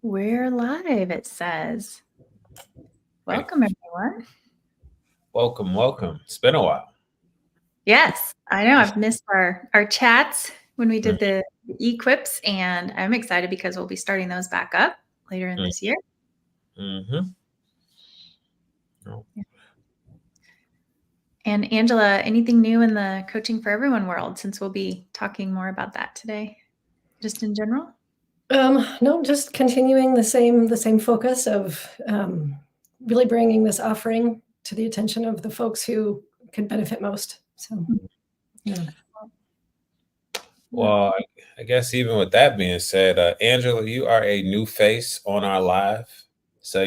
We're live, it says. Great. Welcome, everyone. Welcome. It's been a while. Yes, I know I've missed our chats when we did the equips, and I'm excited because we'll be starting those back up later in this year. Mm-hmm. Yeah. And Angela, anything new in the Coaching for Everyone world, since we'll be talking more about that today, just in general? No, just continuing the same focus of really bringing this offering to the attention of the folks who could benefit most. So, yeah. Well, I guess even with that being said, Angela, you are a new face on our live. So,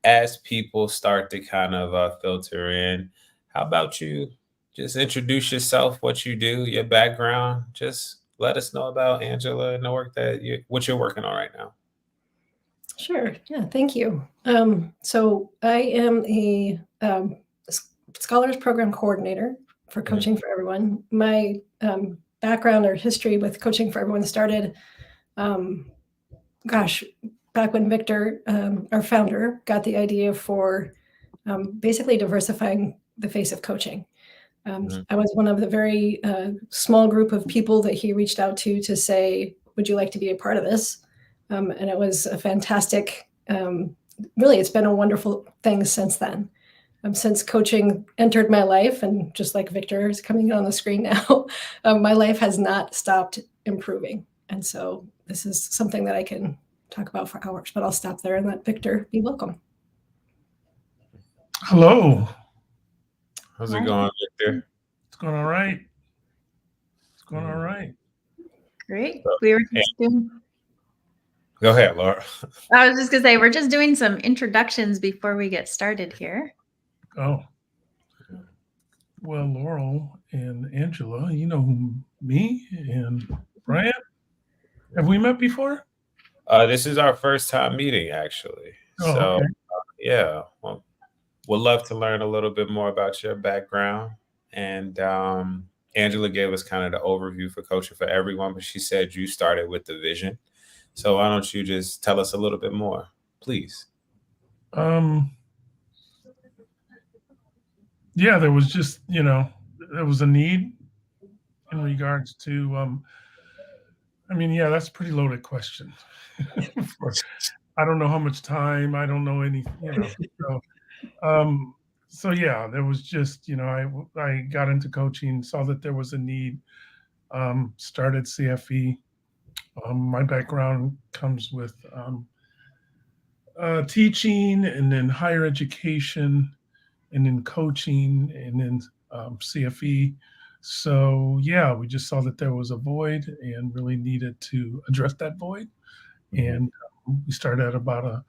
as people start to kind of filter in, how about you just introduce yourself, what you do, your background? Just let us know about Angela and the work what you're working on right now. Sure. Yeah, thank you. So I am a Scholars Program Coordinator for Coaching for Everyone. My background or history with Coaching for Everyone started, back when Victor, our founder, got the idea for basically diversifying the face of coaching. I was one of the very small group of people that he reached out to say, would you like to be a part of this? And it was a fantastic, really, it's been a wonderful thing since then. Since coaching entered my life, and just like Victor is coming on the screen now, my life has not stopped improving. And so this is something that I can talk about for hours, but I'll stop there and let Victor be welcome. Hello. How's it going, Victor? It's going all right. Great. We were just doing... Go ahead, Laura. I was just going to say, we're just doing some introductions before we get started here. Oh. Well, Laurel and Angela, you know me and Brian. Have we met before? This is our first time meeting, actually. Oh, so, okay. Yeah. Well, we'd love to learn a little bit more about your background. And Angela gave us kind of the overview for Coaching for Everyone, but she said you started with the vision. So why don't you just tell us a little bit more, please? Yeah, there was just, there was a need in regards to, that's a pretty loaded question. I don't know how much time, I don't know any, So yeah, there was just, I got into coaching, saw that there was a need, started CFE. My background comes with teaching, and then higher education, and then coaching, and then CFE. So yeah, we just saw that there was a void and really needed to address that void. And we started about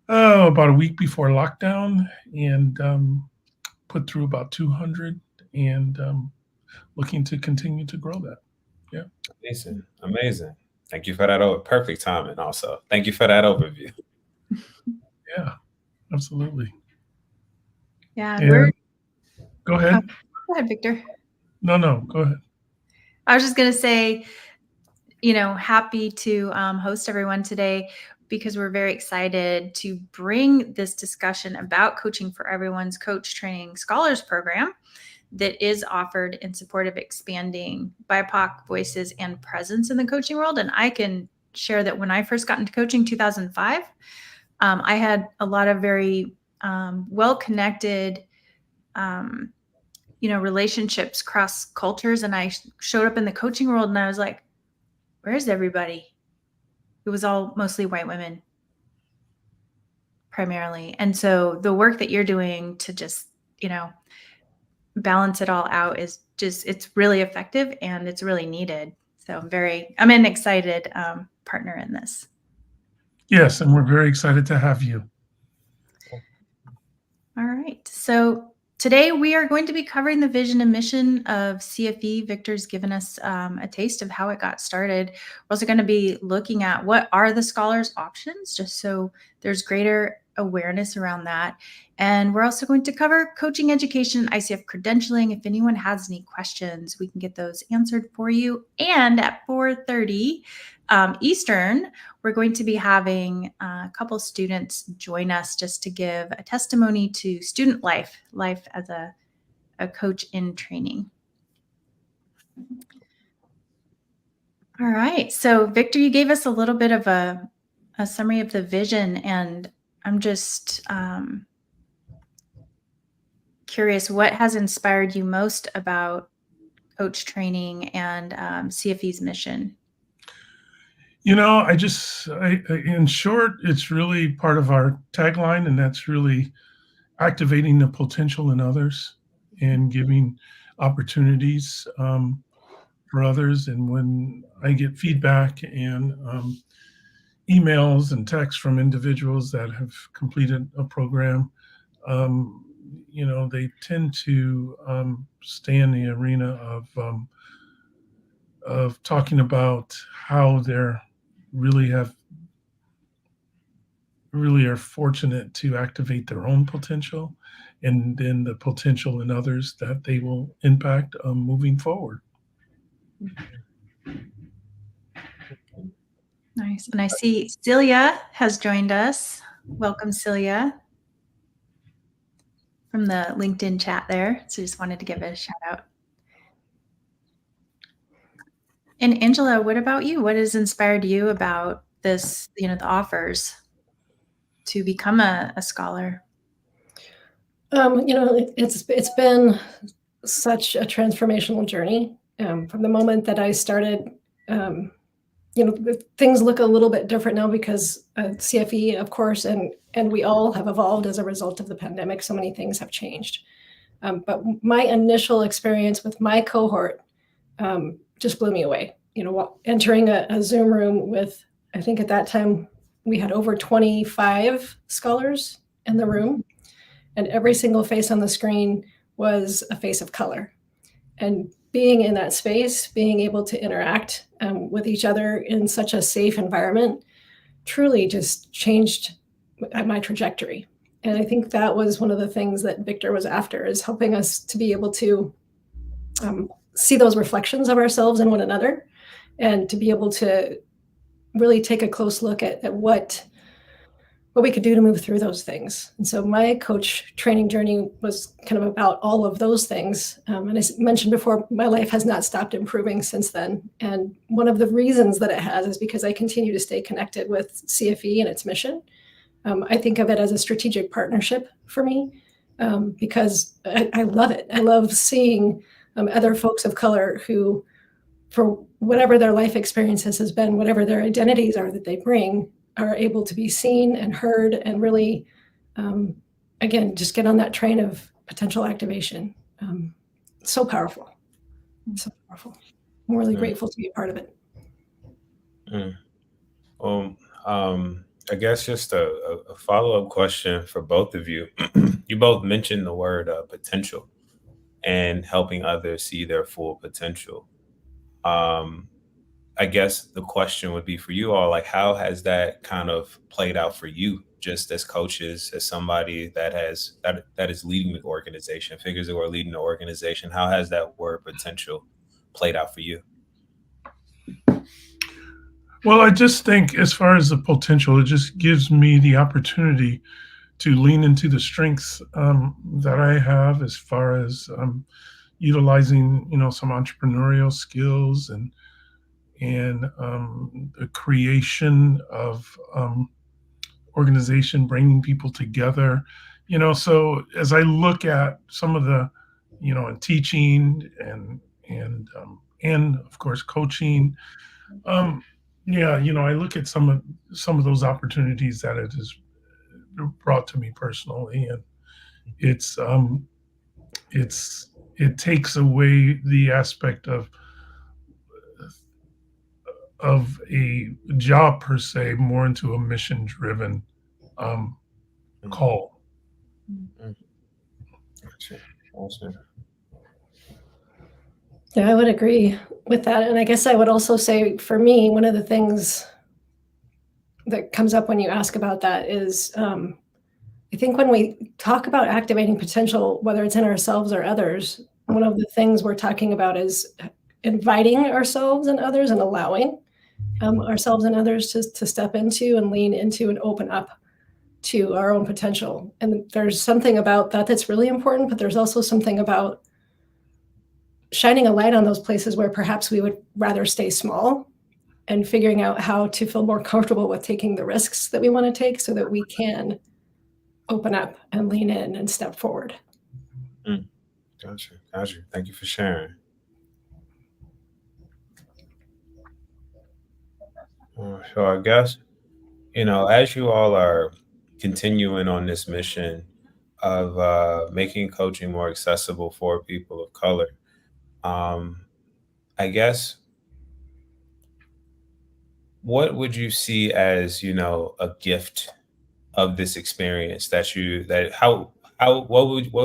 a week before lockdown, and put through about 200, and looking to continue to grow that. Yeah. Amazing. Thank you for that. Perfect timing also. Thank you for that overview. Yeah, absolutely. Yeah. Go ahead. Go ahead, Victor. No, go ahead. I was just going to say, happy to host everyone today, because we're very excited to bring this discussion about Coaching for Everyone's Coach Training Scholars Program that is offered in support of expanding BIPOC voices and presence in the coaching world. And I can share that when I first got into coaching, 2005, I had a lot of very well-connected relationships cross cultures. And I showed up in the coaching world and I was like, where's everybody? It was all mostly white women primarily. And so the work that you're doing to just, balance it all out is just, it's really effective and it's really needed. So I'm an excited partner in this. Yes. And we're very excited to have you. All right. So today we are going to be covering the vision and mission of CFE. Victor's given us a taste of how it got started. We're also going to be looking at what are the scholars' options, just so there's greater awareness around that. And we're also going to cover coaching education, ICF credentialing. If anyone has any questions, we can get those answered for you. And at 4:30 Eastern, we're going to be having a couple students join us just to give a testimony to student life as a coach in training. All right. So Victor, you gave us a little bit of a summary of the vision, and I'm just curious, what has inspired you most about coach training and CFE's mission? You know, in short, it's really part of our tagline, and that's really activating the potential in others and giving opportunities for others. And when I get feedback and emails and texts from individuals that have completed a program, you know, they tend to stay in the arena of talking about how they're really are fortunate to activate their own potential, and then the potential in others that they will impact moving forward. Nice. And I see Celia has joined us. Welcome, Celia, from the LinkedIn chat there. So just wanted to give it a shout out. And Angela, what about you? What has inspired you about this, you know, the offers to become a scholar? You know, it's been such a transformational journey from the moment that I started. You know, things look a little bit different now because CFE, of course, and we all have evolved as a result of the pandemic. So many things have changed. But my initial experience with my cohort just blew me away. You know, entering a Zoom room with, I think at that time we had over 25 scholars in the room, and every single face on the screen was a face of color. And being in that space, being able to interact with each other in such a safe environment truly just changed my trajectory. And I think that was one of the things that Victor was after, is helping us to be able to see those reflections of ourselves in one another, and to be able to really take a close look at what we could do to move through those things. And so my coach training journey was kind of about all of those things. And as I mentioned before, my life has not stopped improving since then. And one of the reasons that it has is because I continue to stay connected with CFE and its mission. I think of it as a strategic partnership for me, because I love it. I love seeing other folks of color who, for whatever their life experiences has been, whatever their identities are that they bring, are able to be seen and heard, and really, again, just get on that train of potential activation. So powerful. So powerful. I'm really grateful to be a part of it. Well, I guess just a follow-up question for both of you. You both mentioned the word potential and helping others see their full potential. I guess the question would be for you all, like, how has that kind of played out for you, just as coaches, as somebody that is leading the organization, figures who are leading the organization? How has that word potential played out for you? Well, I just think, as far as the potential, it just gives me the opportunity to lean into the strengths that I have, as far as utilizing, you know, some entrepreneurial skills and the creation of organization, bringing people together. You know, so as I look at some of the, you know, in teaching and of course coaching, yeah, you know, I look at some of those opportunities that it has brought to me personally, and it takes away the aspect of a job per se, more into a mission driven call. Yeah, I would agree with that. And I guess I would also say, for me, one of the things that comes up when you ask about that is, I think when we talk about activating potential, whether it's in ourselves or others, one of the things we're talking about is inviting ourselves and others and allowing ourselves and others to step into and lean into and open up to our own potential. And there's something about that that's really important, but there's also something about shining a light on those places where perhaps we would rather stay small and figuring out how to feel more comfortable with taking the risks that we want to take so that we can open up and lean in and step forward. Gotcha. Thank you for sharing. So I guess, as you all are continuing on this mission of making coaching more accessible for people of color, I guess, what would you see as, a gift of this experience what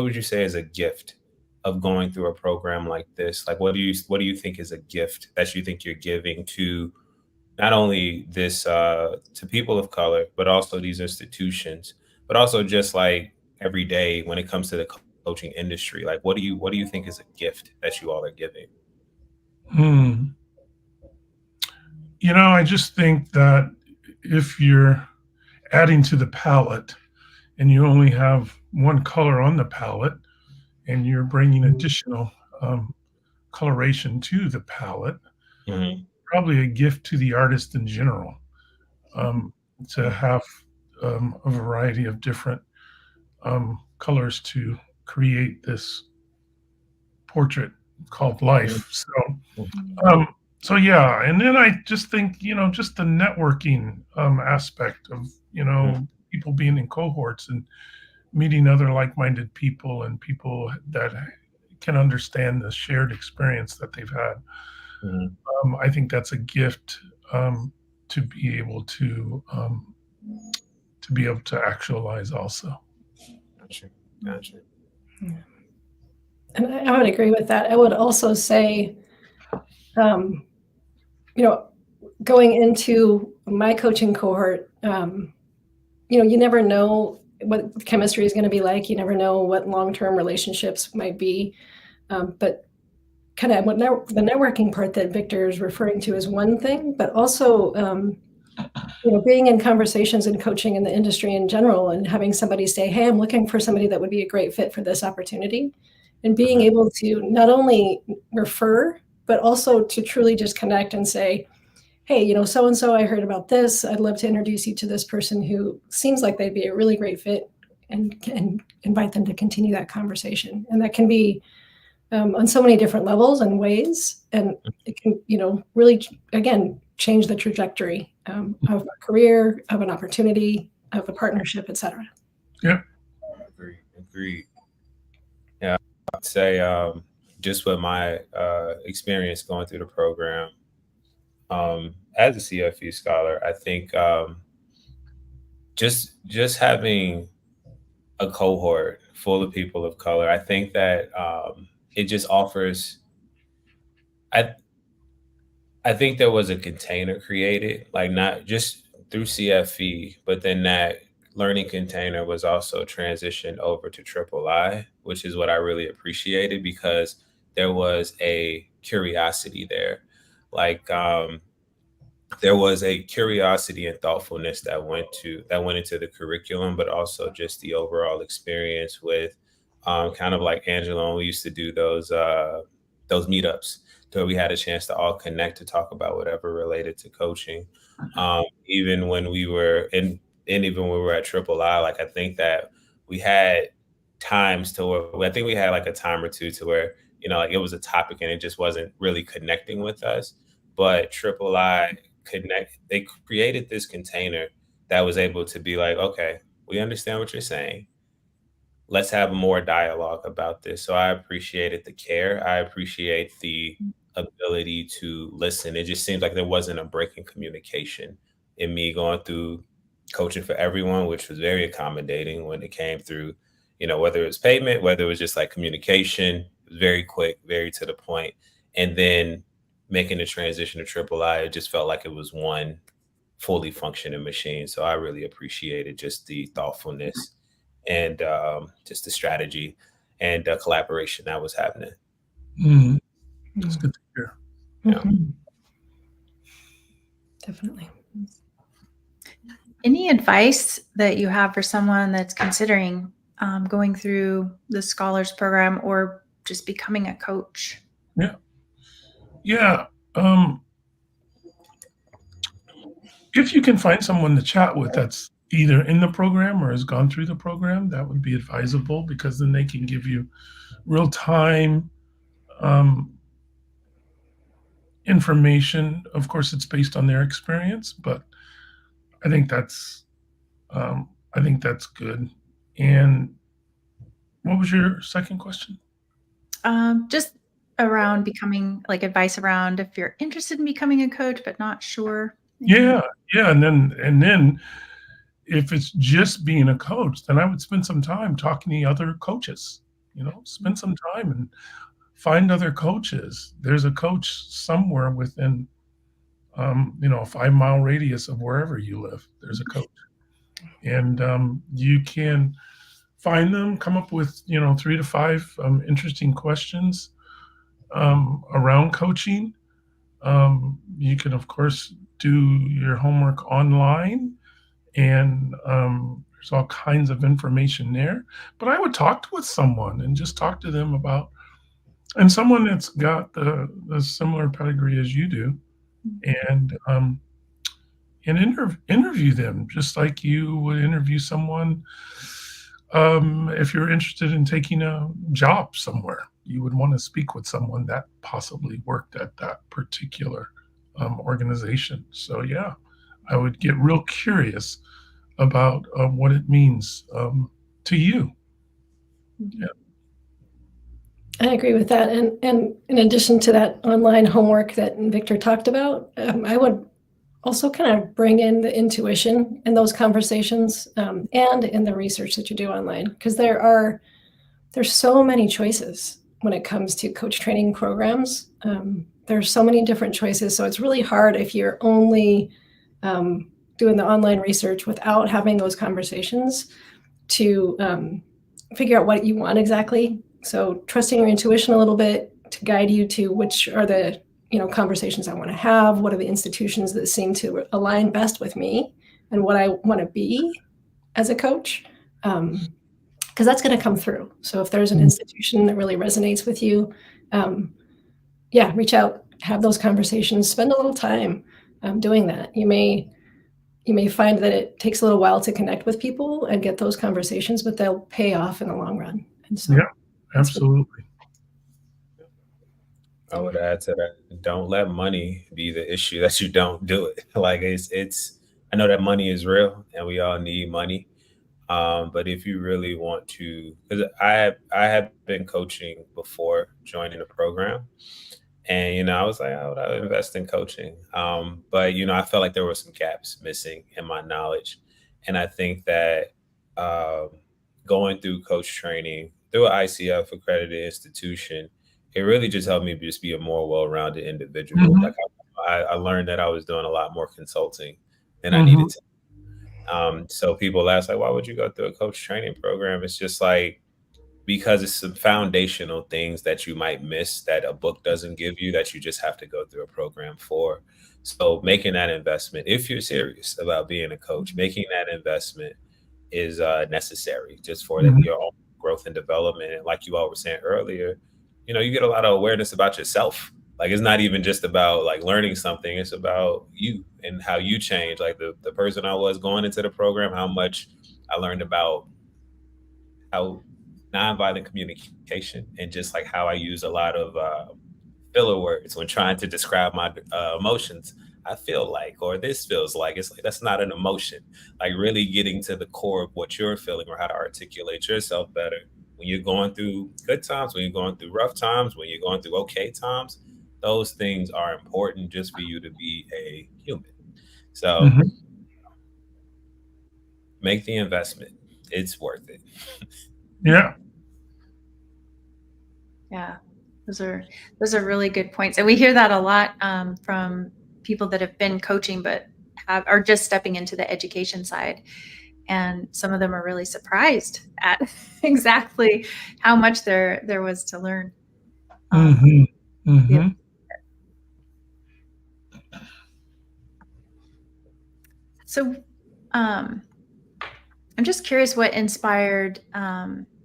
would you say is a gift of going through a program like this? Like, what do you think is a gift that you think you're giving to not only this to people of color, but also these institutions, but also just like every day when it comes to the coaching industry? Like, what do you think is a gift that you all are giving? I just think that if you're adding to the palette and you only have one color on the palette and you're bringing additional coloration to the palette, probably a gift to the artist in general, to have a variety of different colors to create this portrait called life. So yeah, and then I just think, just the networking aspect of, people being in cohorts and meeting other like-minded people and people that can understand the shared experience that they've had. I think that's a gift to be able to actualize also. Gotcha. Yeah. And I would agree with that. I would also say, going into my coaching cohort, you never know what chemistry is going to be like. You never know what long-term relationships might be. But kind of the networking part that Victor is referring to is one thing, but also, being in conversations and coaching in the industry in general and having somebody say, hey, I'm looking for somebody that would be a great fit for this opportunity. And being able to not only refer, but also to truly just connect and say, hey, so-and-so, I heard about this. I'd love to introduce you to this person who seems like they'd be a really great fit, and invite them to continue that conversation. And that can be on so many different levels and ways. And it can, really, again, change the trajectory of a career, of an opportunity, of a partnership, et cetera. Yeah. Agreed. Yeah, I'd say just with my experience going through the program, as a CFE scholar, I think just having a cohort full of people of color, I think that it just offers. I think there was a container created, like not just through CFE, but then that learning container was also transitioned over to Triple I, which is what I really appreciated because there was a curiosity there. Like there was a curiosity and thoughtfulness that went into the curriculum, but also just the overall experience with kind of like Angela, when we used to do those meetups where we had a chance to all connect to talk about whatever related to coaching. Even when we were even when we were at Triple I, like I think that we had times to where I think we had like a time or two to where, like it was a topic and it just wasn't really connecting with us. But Triple I they created this container that was able to be like, okay, we understand what you're saying. Let's have more dialogue about this. So I appreciated the care. I appreciate the ability to listen. It just seems like there wasn't a break in communication in me going through coaching for everyone, which was very accommodating when it came through, whether it was payment, whether it was just like communication, very quick, very to the point. And then making the transition to Triple I, it just felt like it was one fully functioning machine. So I really appreciated just the thoughtfulness and just the strategy and collaboration that was happening. Mm, that's good to hear. Yeah. Definitely. Any advice that you have for someone that's considering going through the scholars program or just becoming a coach? Yeah. If you can find someone to chat with that's either in the program or has gone through the program, that would be advisable, because then they can give you real time information. Of course, it's based on their experience, but I think that's good. And what was your second question? Just around becoming, like, advice around if you're interested in becoming a coach but not sure. Yeah, and then if it's just being a coach, then I would spend some time talking to other coaches. Spend some time and find other coaches. There's a coach somewhere within a 5-mile radius of wherever you live. There's a coach, and you can find them, come up with 3 to 5 interesting questions around coaching. You can, of course, do your homework online, and there's all kinds of information there. But I would talk with someone and just talk to them about, and someone that's got the similar pedigree as you do, and interview them just like you would interview someone. If you're interested in taking a job somewhere, you would want to speak with someone that possibly worked at that particular organization. So yeah, I would get real curious about what it means to you. Yeah. I agree with that. And in addition to that online homework that Victor talked about, I would also kind of bring in the intuition in those conversations, and in the research that you do online, because there's so many choices when it comes to coach training programs. There's so many different choices. So it's really hard if you're only doing the online research without having those conversations to figure out what you want exactly. So trusting your intuition a little bit to guide you to which are the conversations I want to have, what are the institutions that seem to align best with me and what I want to be as a coach, because that's going to come through. So if there's an institution that really resonates with you, reach out, have those conversations, spend a little time doing that. You may find that it takes a little while to connect with people and get those conversations, but they'll pay off in the long run. And so, yeah, absolutely. I would add to that, don't let money be the issue that you don't do it. Like it's I know that money is real and we all need money. But if you really want to, because I have been coaching before joining the program, and I was like, I would invest in coaching. But I felt like there were some gaps missing in my knowledge, and I think that going through coach training through an ICF-accredited institution, it really just helped me just be a more well-rounded individual. Mhm. Like I learned that I was doing a lot more consulting than I needed to. So people ask, like, why would you go through a coach training program? It's just like, because it's some foundational things that you might miss that a book doesn't give you, that you just have to go through a program for. So making that investment, if you're serious about being a coach, making that investment is necessary just for Mhm. your own growth and development. And like you all were saying earlier, you get a lot of awareness about yourself. Like, it's not even just about like learning something, it's about you and how you change. Like the person I was going into the program, how much I learned about how nonviolent communication and just like how I use a lot of filler words when trying to describe my emotions. I feel like, or this feels like, it's like, that's not an emotion. Like really getting to the core of what you're feeling or how to articulate yourself better when you're going through good times, when you're going through rough times, when you're going through okay times. Those things are important just for you to be a human. So Mhm. make the investment. It's worth it. Yeah. Yeah, those are really good points, and we hear that a lot from people that have been coaching but are just stepping into the education side. And some of them are really surprised at exactly how much there was to learn. Yeah. So I'm just curious what inspired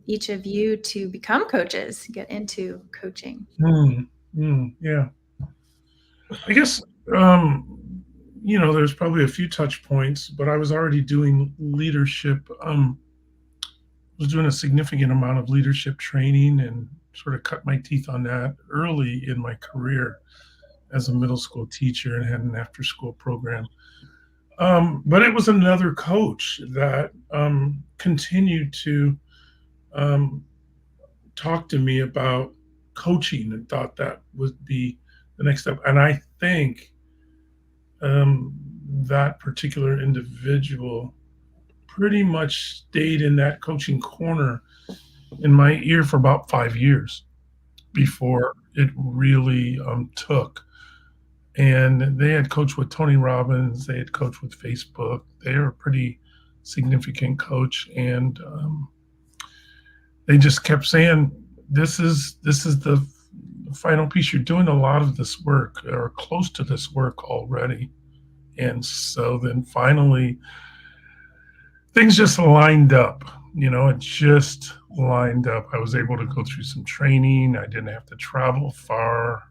each of you to become coaches, get into coaching. Yeah. I guess, there's probably a few touch points, but I was already doing leadership. Was doing a significant amount of leadership training and sort of cut my teeth on that early in my career as a middle school teacher and had an after school program. But it was another coach that continued to talk to me about coaching and thought that would be the next step. And I think that particular individual pretty much stayed in that coaching corner in my ear for about 5 years before it really took. And they had coached with Tony Robbins. They had coached with Facebook. They were a pretty significant coach. And they just kept saying, this is the final piece. You're doing a lot of this work or close to this work already. And so then finally, things just lined up. It just lined up. I was able to go through some training. I didn't have to travel far.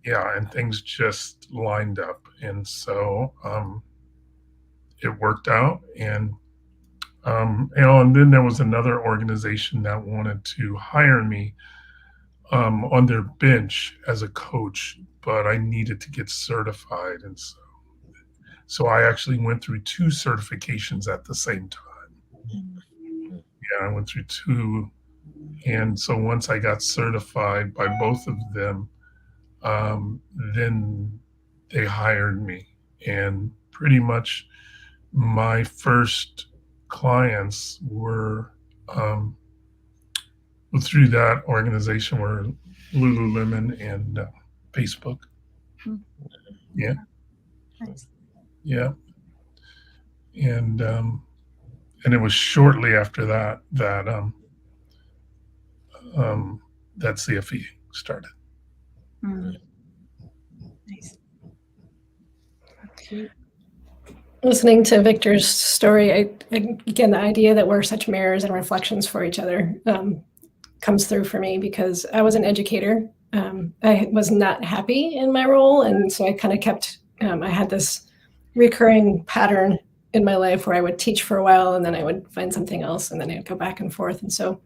And things just lined up. And so it worked out. And and then there was another organization that wanted to hire me on their bench as a coach, but I needed to get certified. And so I actually went through 2 certifications at the same time. Yeah, I went through 2. And so once I got certified by both of them, then they hired me. And pretty much my first clients were through that organization were Lululemon and Facebook. Yeah. Nice. Yeah. And it was shortly after that that CFE started. Nice. Okay. Listening to Victor's story, again, the idea that we're such mirrors and reflections for each other comes through for me, because I was an educator. I was not happy in my role. And so I kind of kept, I had this recurring pattern in my life where I would teach for a while and then I would find something else and then I'd go back and forth. And so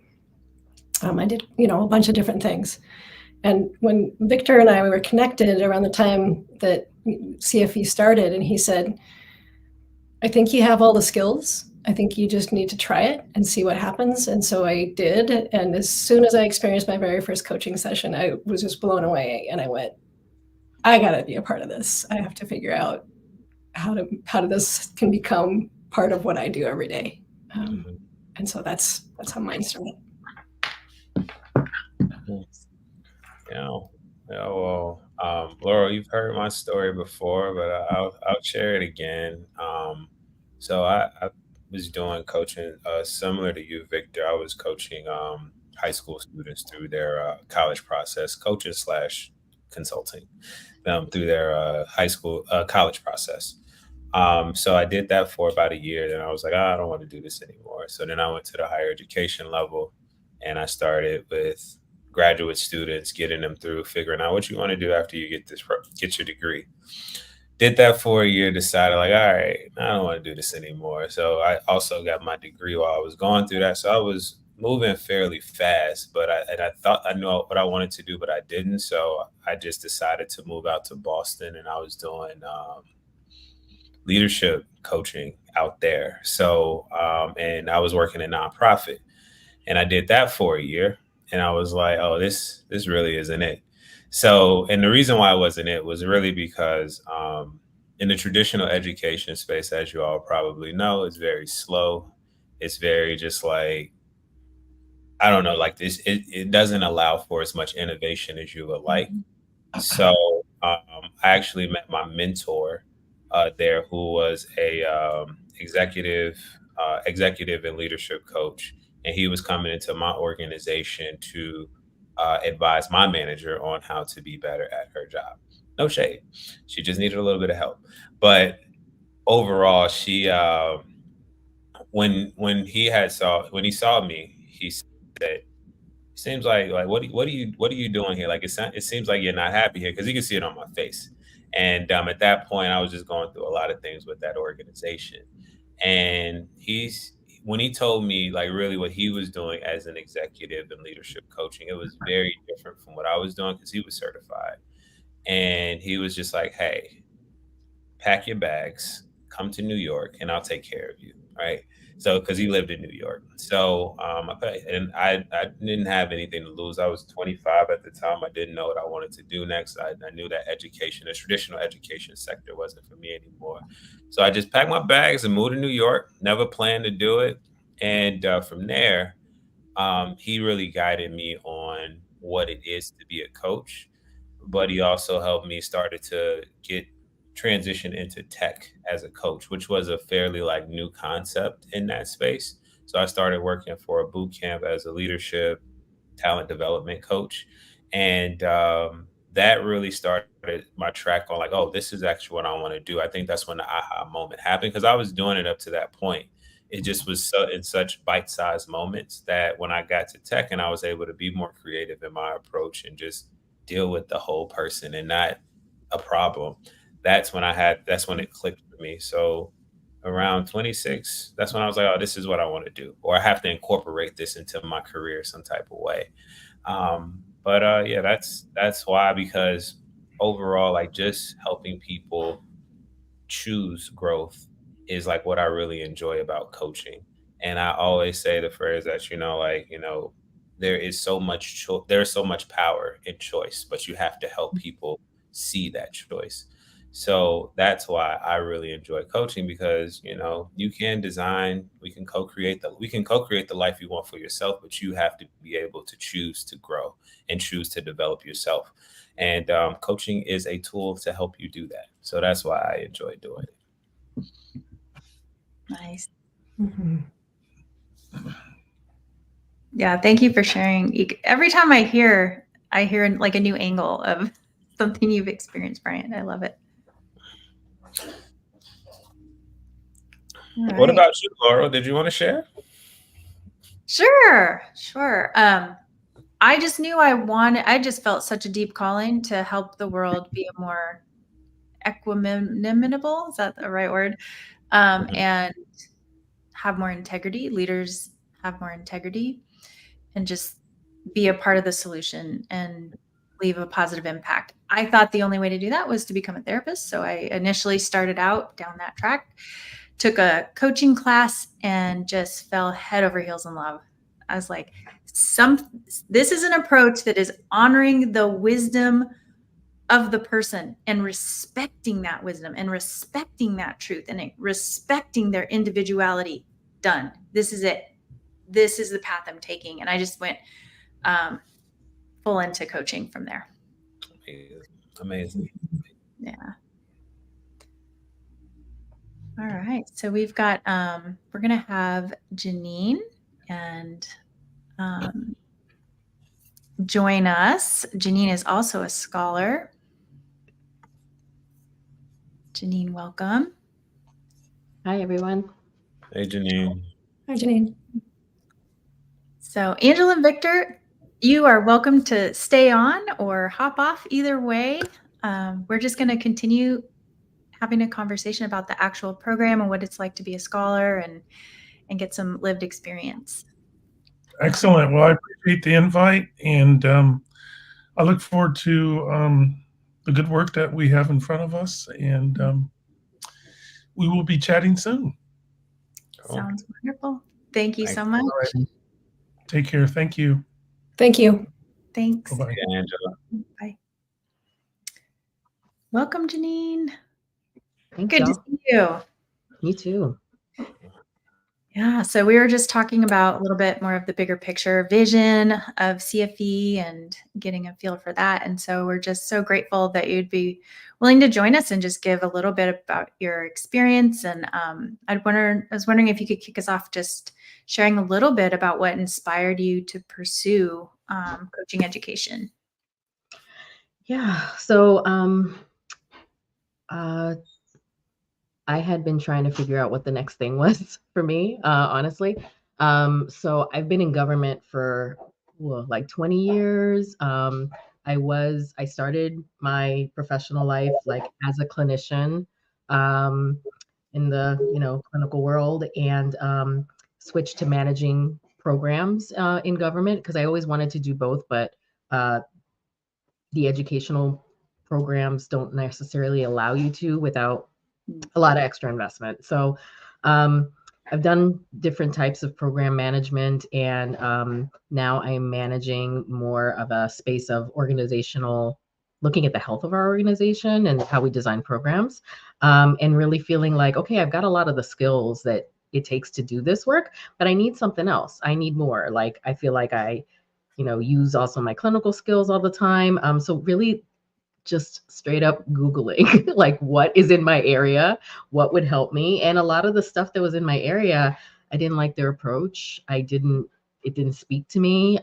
I did, a bunch of different things. And when Victor and I were connected around the time that CFE started, and he said, I think you have all the skills. I think you just need to try it and see what happens. And so I did. And as soon as I experienced my very first coaching session, I was just blown away. And I went, I got to be a part of this. I have to figure out how this can become part of what I do every day. And so that's how mine started. Well, Laurel, you've heard my story before, but I'll share it again. So I was doing coaching similar to you, Victor. I was coaching high school students through their college process, coaching / consulting through their college process. So I did that for about a year. Then I was like, I don't want to do this anymore. So then I went to the higher education level, and I started with graduate students, getting them through figuring out what you want to do after you get your degree. Did that for a year, decided like, all right, I don't want to do this anymore. So I also got my degree while I was going through that. So I was moving fairly fast, but I thought I knew what I wanted to do, but I didn't. So I just decided to move out to Boston, and I was doing leadership coaching out there. So, and I was working in nonprofit, and I did that for a year. And I was like, oh, this really isn't it. So, and the reason why it wasn't it was really because in the traditional education space, as you all probably know, it's very slow. It's very just like, I don't know, like this, it doesn't allow for as much innovation as you would like. So I actually met my mentor there who was a executive and leadership coach, and he was coming into my organization to advise my manager on how to be better at her job. No shade, she just needed a little bit of help. But overall, she when he saw me, he said, seems like what are you doing here? Like it seems like you're not happy here, because you can see it on my face. And at that point, I was just going through a lot of things with that organization. And when he told me like really what he was doing as an executive and leadership coaching, it was very different from what I was doing, because he was certified. And he was just like, hey, pack your bags, come to New York, and I'll take care of you. Right. So, because he lived in New York. So, I didn't have anything to lose. I was 25 at the time. I didn't know what I wanted to do next. I knew that education, the traditional education sector, wasn't for me anymore. So I just packed my bags and moved to New York. Never planned to do it. And from there, he really guided me on what it is to be a coach. But he also helped me started to transition into tech as a coach, which was a fairly like new concept in that space. So I started working for a boot camp as a leadership talent development coach. And that really started my track on like, oh, this is actually what I want to do. I think that's when the aha moment happened, because I was doing it up to that point. It just was in such bite-sized moments that when I got to tech and I was able to be more creative in my approach and just deal with the whole person and not a problem, that's when it clicked for me. So around 26, that's when I was like, oh, this is what I want to do, or I have to incorporate this into my career some type of way. Yeah, that's why, because overall, like just helping people choose growth is like what I really enjoy about coaching. And I always say the phrase that, there's so much power in choice, but you have to help people see that choice. So that's why I really enjoy coaching, because, you can we can co-create the life you want for yourself, but you have to be able to choose to grow and choose to develop yourself. And coaching is a tool to help you do that. So that's why I enjoy doing it. Nice. Mm-hmm. Yeah, thank you for sharing. Every time I hear like a new angle of something you've experienced, Bryant. I love it. All What right. about you, Laurel? Did you want to share? Sure. I just knew I just felt such a deep calling to help the world be a more equitable, is that the right word? And have more integrity. Leaders have more integrity, and just be a part of the solution and leave a positive impact. I thought the only way to do that was to become a therapist. So I initially started out down that track, took a coaching class, and just fell head over heels in love. I was like, this is an approach that is honoring the wisdom of the person and respecting that wisdom and respecting that truth and respecting their individuality. Done. This is it. This is the path I'm taking. And I just went full into coaching from there. Amazing. Yeah. All right. So we've got, we're going to have Janine and join us. Janine is also a scholar. Janine, welcome. Hi, everyone. Hey, Janine. Hi, Janine. So Angela and Victor, you are welcome to stay on or hop off either way. We're just going to continue having a conversation about the actual program and what it's like to be a scholar and get some lived experience. Excellent. Well, I appreciate the invite, and I look forward to the good work that we have in front of us, and we will be chatting soon. Cool. Sounds wonderful. Thank you Thanks. so much. All right. Take care. Thank you. Thank you. Thanks. Bye-bye. Yeah, Angela. Bye. Welcome, Janine. Thanks, Good to y'all. see you. You too. Yeah, so we were just talking about a little bit more of the bigger picture vision of CFE and getting a feel for that. And so we're just so grateful that you'd be willing to join us and just give a little bit about your experience. And I was wondering if you could kick us off just sharing a little bit about what inspired you to pursue coaching education. Yeah. So I had been trying to figure out what the next thing was for me, honestly. So I've been in government for like 20 years. I started my professional life like as a clinician in the clinical world, and switched to managing programs in government because I always wanted to do both, but uh, the educational programs don't necessarily allow you to without a lot of extra investment. So um, I've done different types of program management, and now I'm managing more of a space of organizational, looking at the health of our organization and how we design programs, and really feeling like, okay, I've got a lot of the skills that it takes to do this work, but I need something else. I need more. Like, I feel like I use also my clinical skills all the time. So really just straight up Googling like what is in my area, what would help me. And a lot of the stuff that was in my area, I didn't like their approach. It didn't speak to me.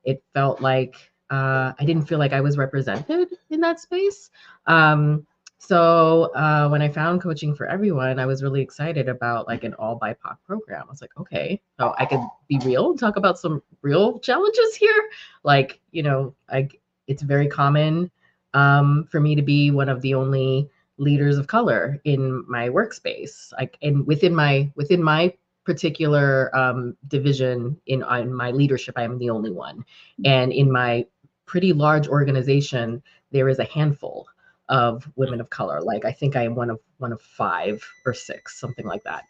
It felt like I didn't feel like I was represented in that space. So when I found Coaching for Everyone, I was really excited about like an all BIPOC program. I was like, okay, so I could be real and talk about some real challenges here. Like, it's very common for me to be one of the only leaders of color in my workspace. Like, and within my particular division in my leadership, I am the only one. And in my pretty large organization, there is a handful of women of color. Like, I think I am one of 5 or 6, something like that.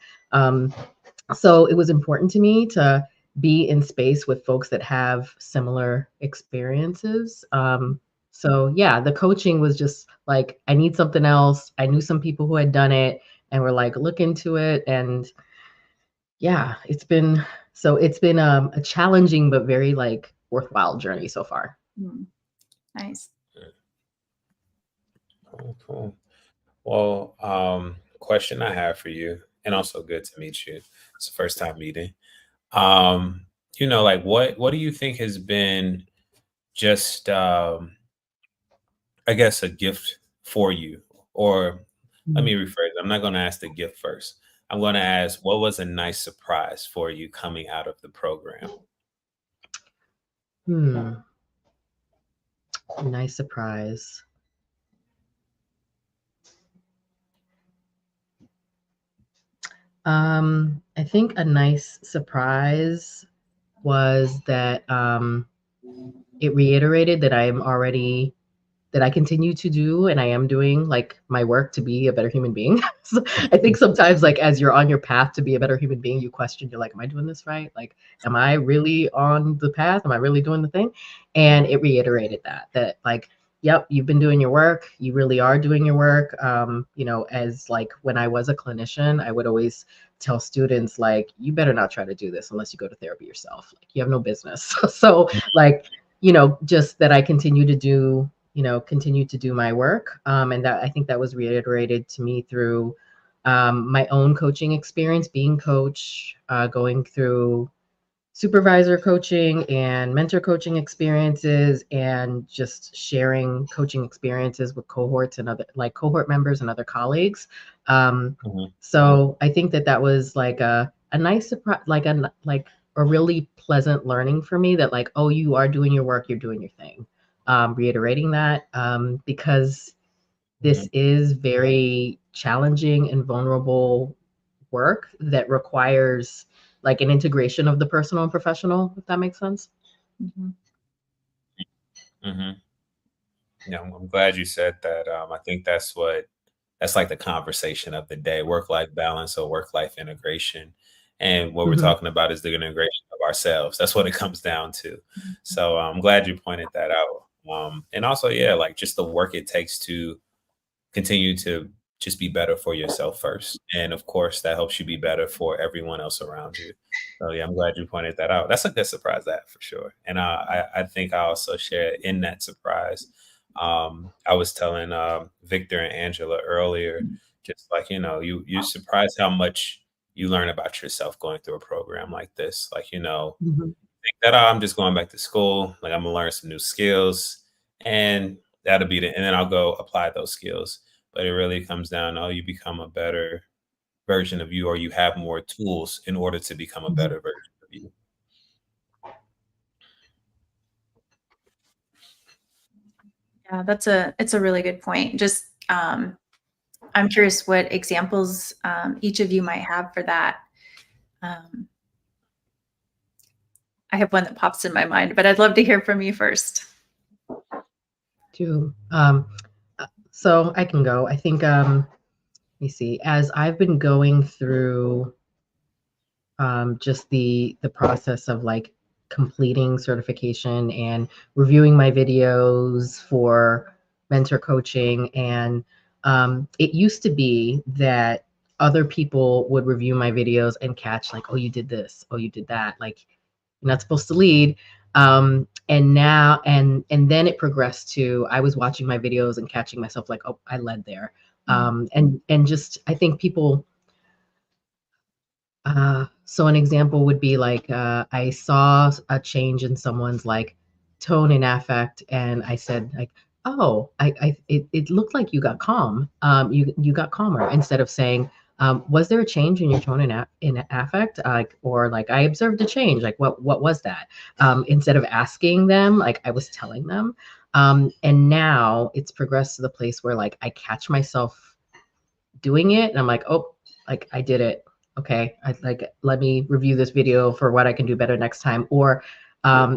So it was important to me to be in space with folks that have similar experiences. So yeah, the coaching was just like, I need something else. I knew some people who had done it and were like, look into it. And yeah, it's been a challenging but very like worthwhile journey so far. Nice. Cool. Well, question I have for you, and also good to meet you. It's the first time meeting. Like what do you think has been just I guess a gift for you? Or let me rephrase. I'm not going to ask the gift first. I'm going to ask, what was a nice surprise for you coming out of the program? A nice surprise. I think a nice surprise was that it reiterated that I continue to do and I am doing like my work to be a better human being. So I think sometimes like as you're on your path to be a better human being, you question, you're like, am I doing this right? Like, am I really on the path? Am I really doing the thing? And it reiterated that like, yep, you've been doing your work. You really are doing your work. As like when I was a clinician, I would always tell students like, you better not try to do this unless you go to therapy yourself. Like, you have no business. So like, just that I continue to do my work. And that I think that was reiterated to me through my own coaching experience, being coach, going through supervisor coaching and mentor coaching experiences, and just sharing coaching experiences with cohorts and other like cohort members and other colleagues. So I think that was like a nice surprise, like a really pleasant learning for me that like, oh, you are doing your work, you're doing your thing. Reiterating that because this is very challenging and vulnerable work that requires like an integration of the personal and professional, if that makes sense. Yeah, I'm glad you said that. I think that's like the conversation of the day: work-life balance or work-life integration. And what we're talking about is the integration of ourselves. That's what it comes down to. So I'm glad you pointed that out. And also, yeah, like just the work it takes to continue to just be better for yourself first. And of course, that helps you be better for everyone else around you. So yeah, I'm glad you pointed that out. That's a good surprise, that for sure. And I think I also share in that surprise. I was telling Victor and Angela earlier, just like, you surprised how much you learn about yourself going through a program like this. Like, Mhm. think that, "Oh, I'm just going back to school, like, I'm gonna learn some new skills, and that'll be and then I'll go apply those skills." But it really comes down, oh, you become a better version of you, or you have more tools in order to become a Mhm. better version of you. Yeah, it's a really good point. Just I'm curious what examples each of you might have for that. Um, I have one that pops in my mind, but I'd love to hear from you first. Too. So I can go. I think, let me see, as I've been going through just the process of like completing certification and reviewing my videos for mentor coaching. And it used to be that other people would review my videos and catch like, oh, you did this, oh, you did that. Like, you're not supposed to lead. And now, and then it progressed to, I was watching my videos and catching myself like, oh, I led there. And just, I think people, so an example would be like, I saw a change in someone's like tone and affect, and I said like, "Oh, it looked like you got calm. You got calmer." Instead of saying, "Was there a change in your tone and in affect?" Like, or like, "I observed a change. Like, what was that?" Instead of asking them, like I was telling them. And now it's progressed to the place where like I catch myself doing it, and I'm like, "Oh, like I did it. Okay, I like let me review this video for what I can do better next time." Or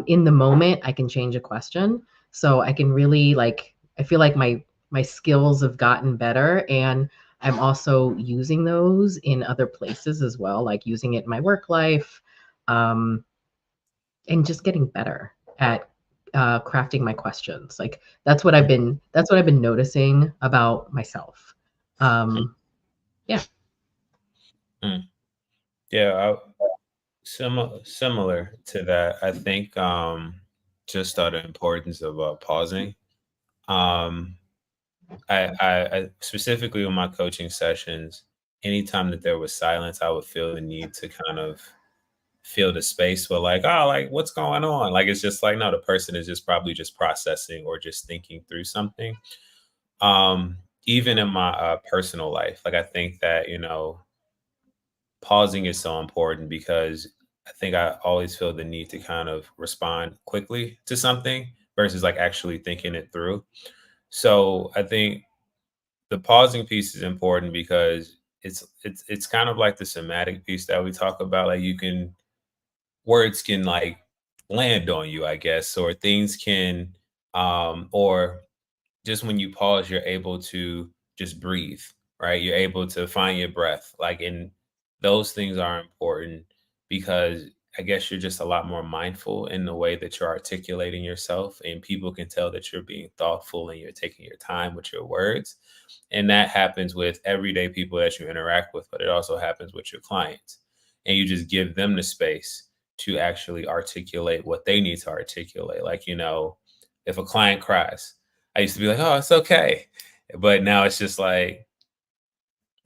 in the moment, I can change a question, so I can really like. I feel like my skills have gotten better, and I'm also using those in other places as well, like using it in my work life, um, and just getting better at crafting my questions. Like that's what I've been noticing about myself. Um, yeah. Mm. Yeah, similar to that. I think just the importance of pausing. Um, I specifically with my coaching sessions, anytime that there was silence, I would feel the need to kind of feel the space where like, oh, like what's going on? Like it's just like, no, the person is just probably just processing or just thinking through something. Even in my personal life, like I think that, pausing is so important because I think I always feel the need to kind of respond quickly to something versus like actually thinking it through. So I think the pausing piece is important because it's kind of like the somatic piece that we talk about. Like words can like land on you, I guess, or things can or just when you pause, you're able to just breathe, right? You're able to find your breath. Like, and those things are important because I guess you're just a lot more mindful in the way that you're articulating yourself, and people can tell that you're being thoughtful and you're taking your time with your words. And that happens with everyday people that you interact with, but it also happens with your clients. And you just give them the space to actually articulate what they need to articulate. Like, if a client cries, I used to be like, "Oh, it's okay." But now it's just like,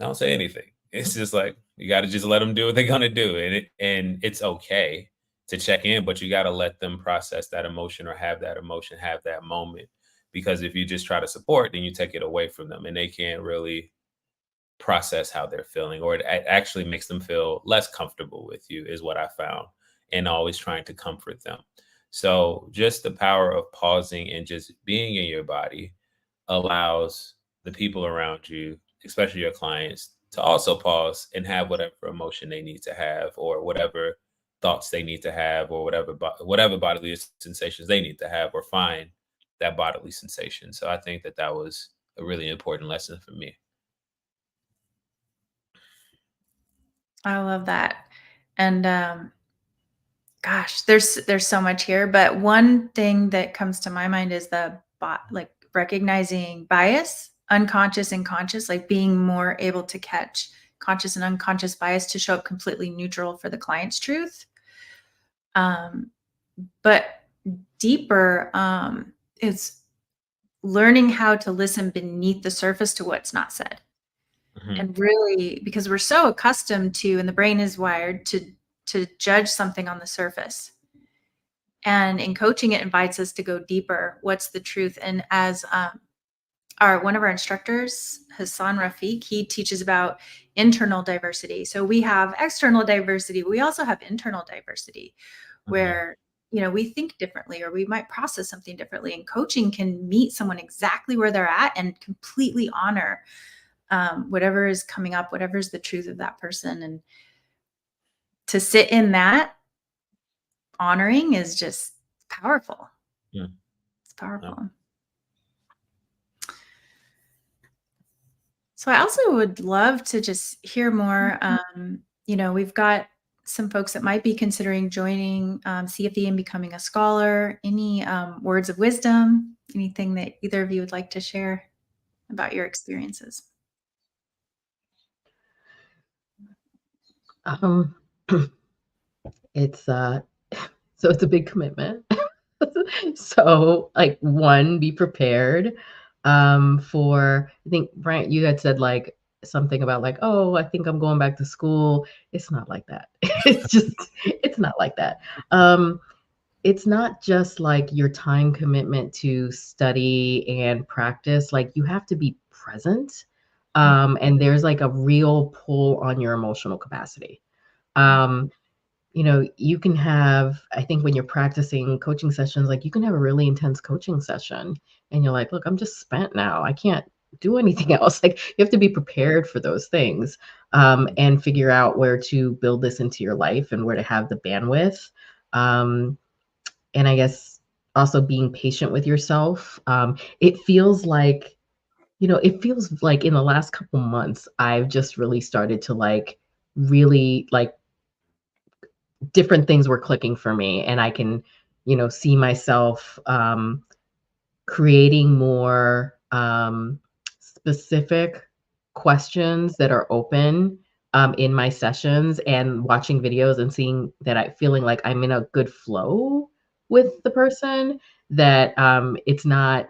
don't say anything. It's just like you got to just let them do what they're gonna do, and it's okay to check in, but you got to let them process that emotion or have that emotion, have that moment. Because if you just try to support, then you take it away from them, and they can't really process how they're feeling, or it actually makes them feel less comfortable with you, is what I found, and always trying to comfort them. So just the power of pausing and just being in your body allows the people around you, especially your clients, to also pause and have whatever emotion they need to have, or whatever thoughts they need to have, or whatever bodily sensations they need to have, or find that bodily sensation. So I think that that was a really important lesson for me. I love that. And gosh, there's so much here, but one thing that comes to my mind is like recognizing bias unconscious and conscious, like being more able to catch conscious and unconscious bias to show up completely neutral for the client's truth. But deeper is learning how to listen beneath the surface to what's not said. And really, because we're so accustomed to, and the brain is wired to judge something on the surface. And in coaching, it invites us to go deeper. What's the truth? And as one of our instructors, Hassan Rafiq, he teaches about internal diversity. So we have external diversity. We also have internal diversity, where we think differently, or we might process something differently. And coaching can meet someone exactly where they're at and completely honor whatever is coming up, whatever is the truth of that person. And to sit in that honoring is just powerful. It's powerful. So I also would love to just hear more. We've got some folks that might be considering joining CFE and becoming a scholar. Any words of wisdom, anything that either of you would like to share about your experiences? It's it's a big commitment. So like, one, be prepared for, I think, Bryant, you had said like something about like, oh, I think I'm going back to school. It's not like that. It's not like that. It's not just like your time commitment to study and practice. Like, you have to be present. And there's like a real pull on your emotional capacity. You can have, I think when you're practicing coaching sessions, like you can have a really intense coaching session and you're like, look, I'm just spent now. I can't do anything else. Like, you have to be prepared for those things, and figure out where to build this into your life and where to have the bandwidth. And I guess also being patient with yourself. It feels like in the last couple months, I've just really started to really different things were clicking for me, and I can, see myself creating more specific questions that are open in my sessions, and watching videos and seeing that feeling like I'm in a good flow with the person, that it's not,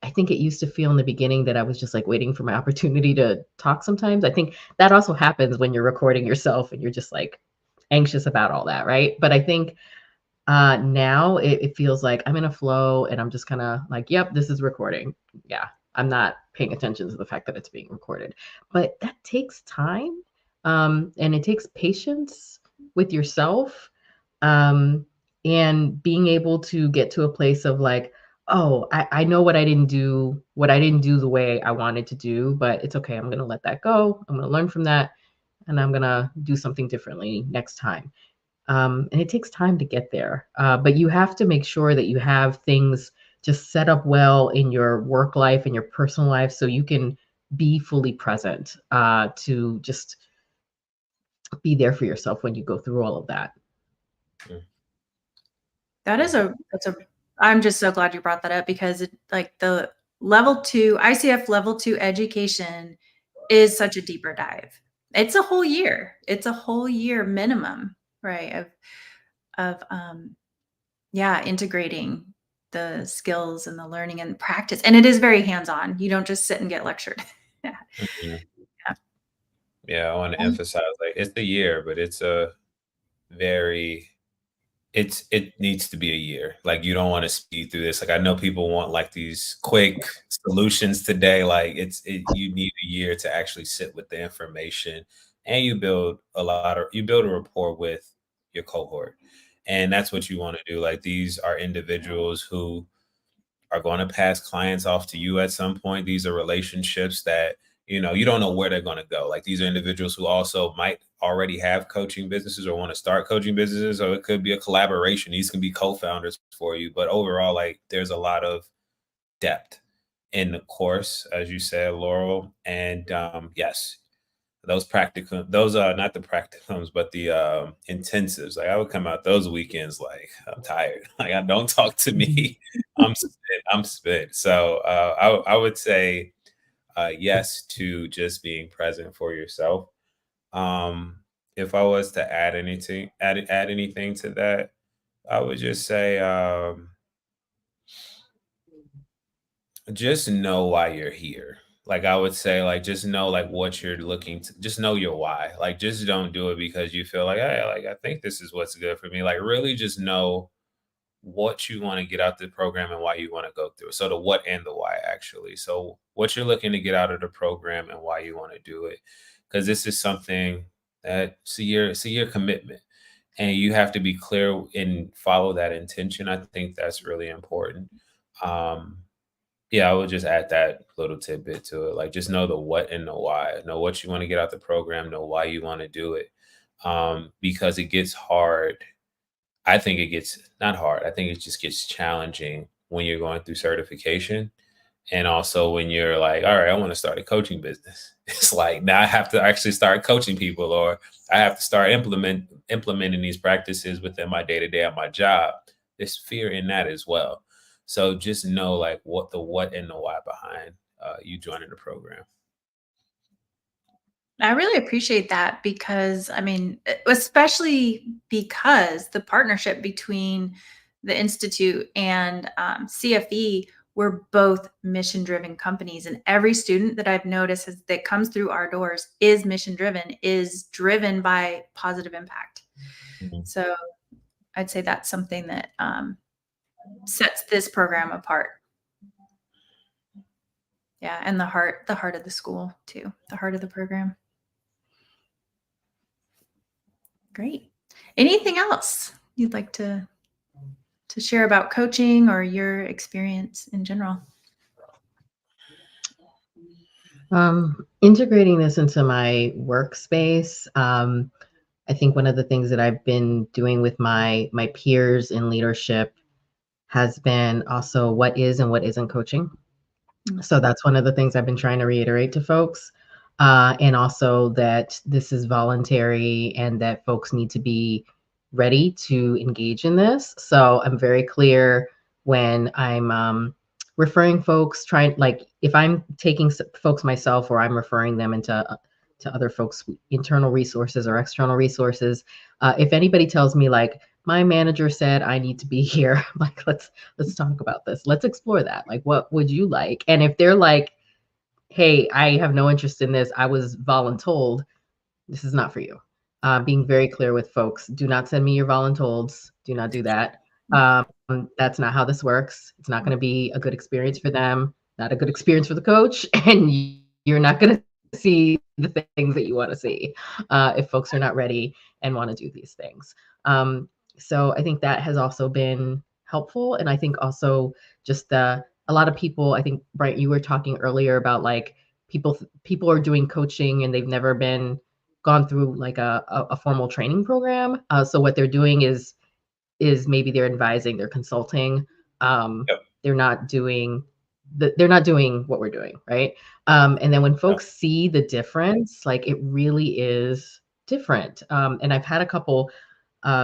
I think it used to feel in the beginning that I was just like waiting for my opportunity to talk sometimes. I think that also happens when you're recording yourself and you're just like anxious about all that, right? But I think now it feels like I'm in a flow and I'm just kind of like, yep, this is recording. Yeah, I'm not paying attention to the fact that it's being recorded. But that takes time, and it takes patience with yourself, and being able to get to a place of like, oh, I know what I didn't do the way I wanted to do, but it's okay. I'm going to let that go. I'm going to learn from that, and I'm going to do something differently next time. And it takes time to get there. But you have to make sure that you have things just set up well in your work life and your personal life, so you can be fully present, to just be there for yourself when you go through all of that. I'm just so glad you brought that up, because the level 2 ICF level 2 education is such a deeper dive. It's a whole year. It's a whole year minimum, right? Of integrating the skills and the learning and practice. And it is very hands-on. You don't just sit and get lectured. Yeah, I want to emphasize, like, it's the year, but it's a it needs to be a year. Like, you don't want to speed through this. Like, I know people want like these quick solutions today. Like, you need a year to actually sit with the information, and you build a rapport with your cohort. And that's what you want to do. Like, these are individuals who are going to pass clients off to you at some point. These are relationships that, you don't know where they're going to go. Like, these are individuals who also might already have coaching businesses or want to start coaching businesses, or it could be a collaboration. These can be co-founders for you. But overall, like, there's a lot of depth in the course, as you said, Laurel. And yes, those are not the practicums, but the intensives. Like, I would come out those weekends like, I'm tired. Like, don't talk to me. I'm spent. So I would say Yes to just being present for yourself. If I was to add anything to that, I would just say, just know why you're here. Like I would say, like just know like what you're looking to. Just know your why. Like just don't do it because you feel like, hey, like I think this is what's good for me. Like really, just know what you want to get out the program and why you want to go through it. So the what and the why actually. So what you're looking to get out of the program and why you want to do it. Because this is something that see your commitment. And you have to be clear and follow that intention. I think that's really important. Um, yeah, I would just add that little tidbit to it. Like just know the what and the why. Know what you want to get out the program, know why you want to do it. Because it gets hard. I think it gets not hard. I think it just gets challenging when you're going through certification. And also when you're like, all right, I want to start a coaching business. It's like now I have to actually start coaching people, or I have to start implementing these practices within my day-to-day at my job. There's fear in that as well. So just know like what the what and the why behind you joining the program. I really appreciate that because, I mean, especially because the partnership between the Institute and CFE, we're both mission driven companies. And every student that I've noticed that comes through our doors is mission driven, is driven by positive impact. Mhm. So I'd say that's something that sets this program apart. Yeah. And the heart of the school, too, the heart of the program. Great. Anything else you'd like to share about coaching or your experience in general? Integrating this into my workspace, I think one of the things that I've been doing with my peers in leadership has been also what is and what isn't coaching. So that's one of the things I've been trying to reiterate to folks. And also that this is voluntary and that folks need to be ready to engage in this. So I'm very clear when I'm referring folks, trying like if I'm taking folks myself or I'm referring them into to other folks' internal resources or external resources. If anybody tells me like my manager said I need to be here, I'm like let's talk about this. Let's explore that. Like, what would you like? And if they're like, hey, I have no interest in this, I was voluntold, this is not for you. Being very clear with folks, do not send me your voluntolds. Do not do that. That's not how this works. It's not going to be a good experience for them, not a good experience for the coach, and you're not going to see the things that you want to see if folks are not ready and want to do these things. So I think that has also been helpful. And I think also just a lot of people, I think, Brian, you were talking earlier about like people are doing coaching and they've never gone through like a formal training program. So what they're doing is maybe they're advising, they're consulting. Yep. They're not doing what we're doing, right? And then when folks see the difference, like it really is different. And I've had a couple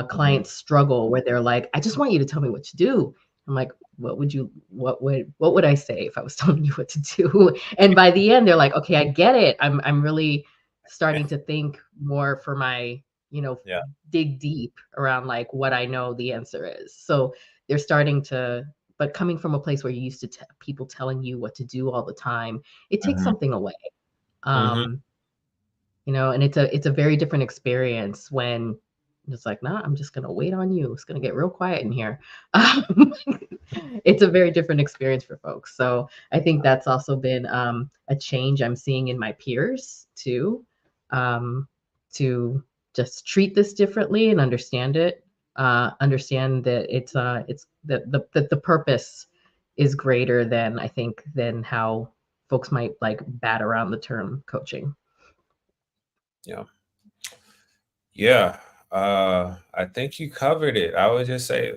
clients struggle where they're like, I just want you to tell me what to do. I'm like, what would I say if I was telling you what to do? And by the end, they're like, okay, I get it. I'm really starting to think more for my, Yeah. dig deep around like what I know the answer is. So they're starting to, but coming from a place where you used to people telling you what to do all the time, it takes something away. Mhm. And it's a very different experience when it's like, nah, I'm just gonna wait on you. It's gonna get real quiet in here. It's a very different experience for folks. So I think that's also been a change I'm seeing in my peers too, to just treat this differently and understand it. Understand that it's that the purpose is greater than I think than how folks might like bat around the term coaching. Yeah. Yeah. I think you covered it. I would just say,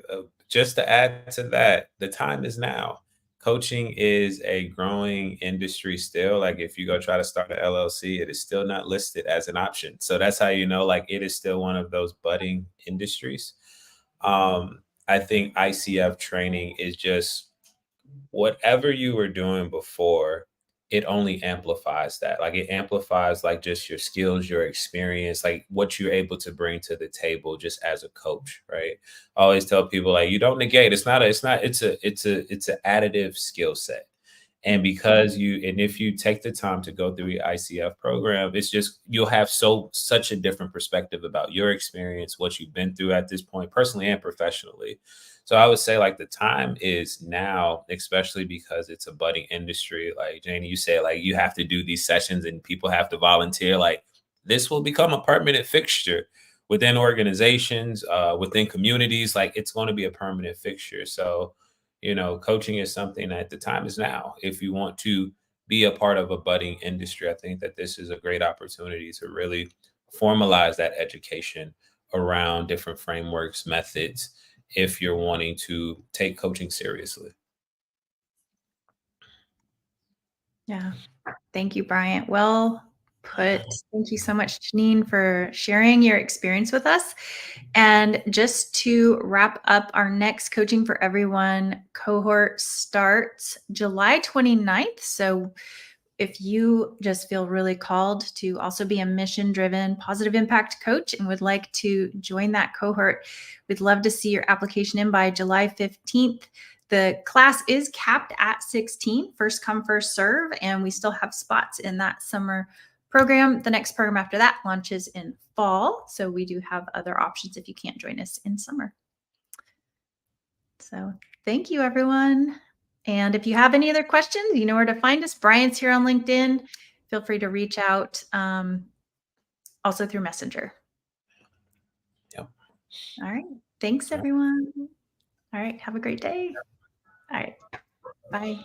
just to add to that, the time is now. Coaching is a growing industry still. Like if you go try to start an LLC, it is still not listed as an option. So that's how you know, like it is still one of those budding industries. I think ICF training is just whatever you were doing before it only amplifies that. Like, it amplifies like just your skills, your experience, like what you're able to bring to the table just as a coach, right? I always tell people, like, you don't negate. It's an additive skill set. And because if you take the time to go through your ICF program, it's just, you'll have such a different perspective about your experience, what you've been through at this point, personally and professionally. So I would say, like, the time is now, especially because it's a budding industry. Like Janie, you said, like, you have to do these sessions and people have to volunteer. Like, this will become a permanent fixture within organizations, within communities. Like, it's going to be a permanent fixture. So, coaching is something that the time is now. If you want to be a part of a budding industry, I think that this is a great opportunity to really formalize that education around different frameworks, methods, if you're wanting to take coaching seriously. Yeah. Thank you, Bryant. Well put. Thank you so much, Janine, for sharing your experience with us. And just to wrap up, our next Coaching for Everyone cohort starts July 29th. So if you just feel really called to also be a mission-driven, positive impact coach and would like to join that cohort, we'd love to see your application in by July 15th. The class is capped at 16, first come, first serve, and we still have spots in that summer program. The next program after that launches in fall, so we do have other options if you can't join us in summer. So thank you, everyone. And if you have any other questions, you know where to find us. Brian's here on LinkedIn. Feel free to reach out, also through Messenger. Yep. All right. Thanks, everyone. All right. Have a great day. All right. Bye.